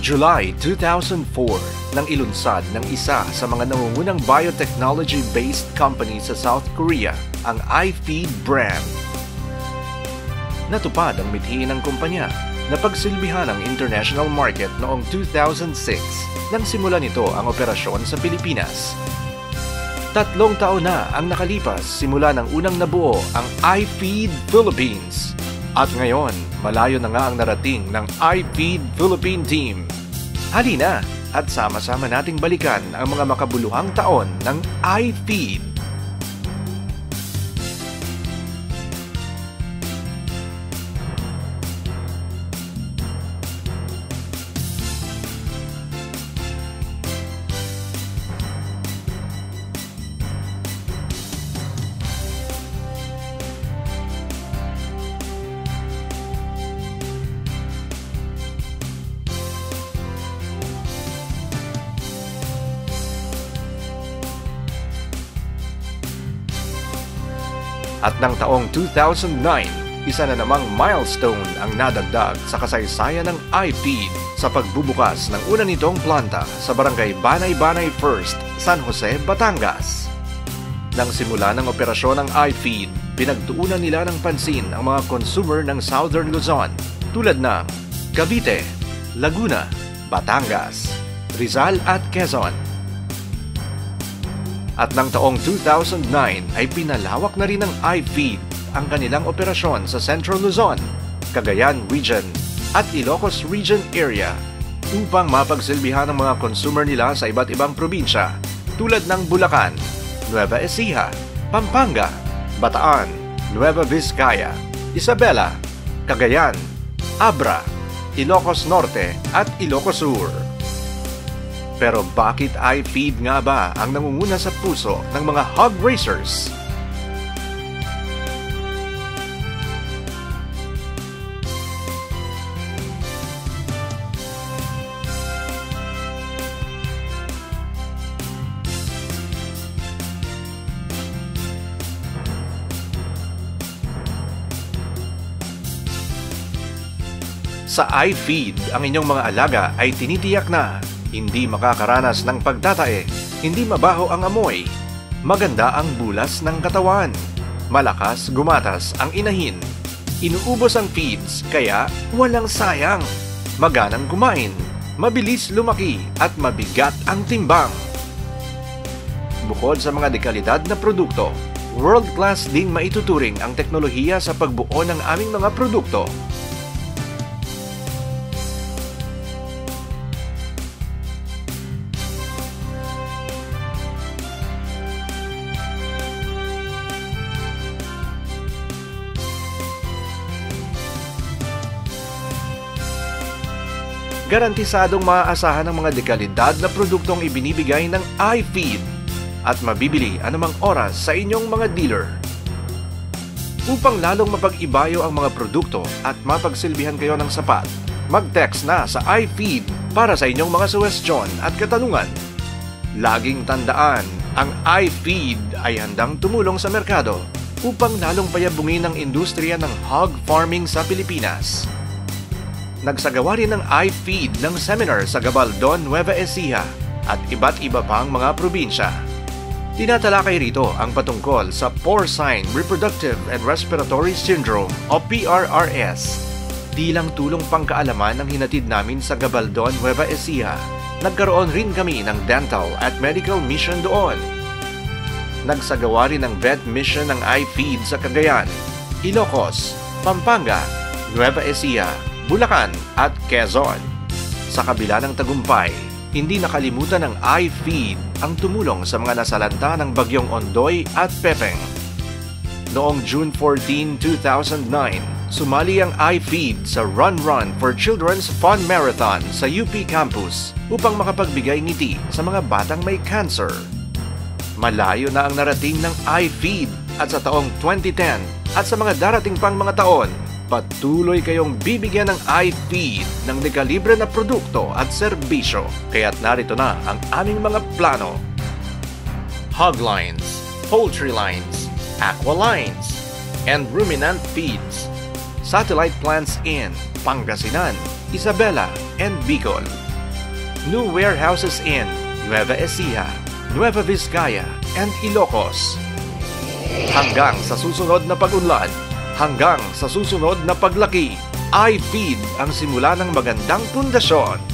July 2004 nang ilunsad ng isa sa mga nangungunang biotechnology-based company sa South Korea, ang iFeed brand. Natupad ang mithiin ng kumpanya na pagsilbihan ang international market noong 2006 nang simulan nito ang operasyon sa Pilipinas. 3 taon na ang nakalipas simula ng unang nabuo ang iFeed Philippines. At ngayon, malayo na nga ang narating ng iFeed Philippine Team. Halina at sama-sama nating balikan ang mga makabuluhang taon ng iFeed. At ng taong 2009, isa na namang milestone ang nadagdag sa kasaysayan ng iFeed sa pagbubukas ng una nitong planta sa barangay Banay-Banay First, San Jose, Batangas. Nang simula ng operasyon ng iFeed, pinagtuunan nila ng pansin ang mga consumer ng Southern Luzon tulad ng Cavite, Laguna, Batangas, Rizal at Quezon. At ng taong 2009 ay pinalawak na rin ng iFeed ang kanilang operasyon sa Central Luzon, Cagayan Region at Ilocos Region area upang mapagsilbihan ang mga consumer nila sa iba't ibang probinsya tulad ng Bulacan, Nueva Ecija, Pampanga, Bataan, Nueva Vizcaya, Isabela, Cagayan, Abra, Ilocos Norte at Ilocos Sur. Pero bakit iFeed nga ba ang nangunguna sa puso ng mga hog racers? Sa iFeed, ang inyong mga alaga ay tinitiyak na hindi makakaranas ng pagtatae, hindi mabaho ang amoy, maganda ang bulas ng katawan, malakas gumatas ang inahin, inuubos ang feeds kaya walang sayang, maganang kumain, mabilis lumaki at mabigat ang timbang. Bukod sa mga dekalidad na produkto, world-class din maituturing ang teknolohiya sa pagbuo ng aming mga produkto. Garantisadong maaasahan ang mga dekalidad na produktong ibinibigay ng iFeed at mabibili anumang oras sa inyong mga dealer. Upang lalong mapag-ibayo ang mga produkto at mapagsilbihan kayo ng sapat, mag-text na sa iFeed para sa inyong mga suwestyon at katanungan. Laging tandaan, ang iFeed ay handang tumulong sa merkado upang lalong payabungin ang industriya ng hog farming sa Pilipinas. Nagsagawa rin ng iFeed ng seminar sa Gabaldon, Nueva Ecija at iba't iba pang mga probinsya. Tinatalakay rito ang patungkol sa Porcine Reproductive and Respiratory Syndrome o PRRS. Di lang tulong pangkaalaman ang hinatid namin sa Gabaldon, Nueva Ecija. Nagkaroon rin kami ng dental at medical mission doon. Nagsagawa rin ng vet mission ng iFeed sa Cagayan, Ilocos, Pampanga, Nueva Ecija, Bulacan at Quezon. Sa kabila ng tagumpay, hindi nakalimutan ng iFeed ang tumulong sa mga nasalanta ng bagyong Ondoy at Pepeng. Noong June 14, 2009, sumali ang iFeed sa Run Run for Children's Fun Marathon sa UP Campus upang makapagbigay ngiti sa mga batang may cancer. Malayo na ang narating ng iFeed at sa taong 2010 at sa mga darating pang mga taon, patuloy kayong bibigyan ng iFeed ng dekalibre na produkto at serbisyo. Kaya't narito na ang aming mga plano. Hog lines, poultry lines, aqua lines, and ruminant feeds. Satellite plants in Pangasinan, Isabela, and Bicol. new warehouses in Nueva Ecija, Nueva Vizcaya, and Ilocos. Hanggang sa susunod na pag-unlad, hanggang sa susunod na paglaki, iFeed ang simula ng magandang pundasyon.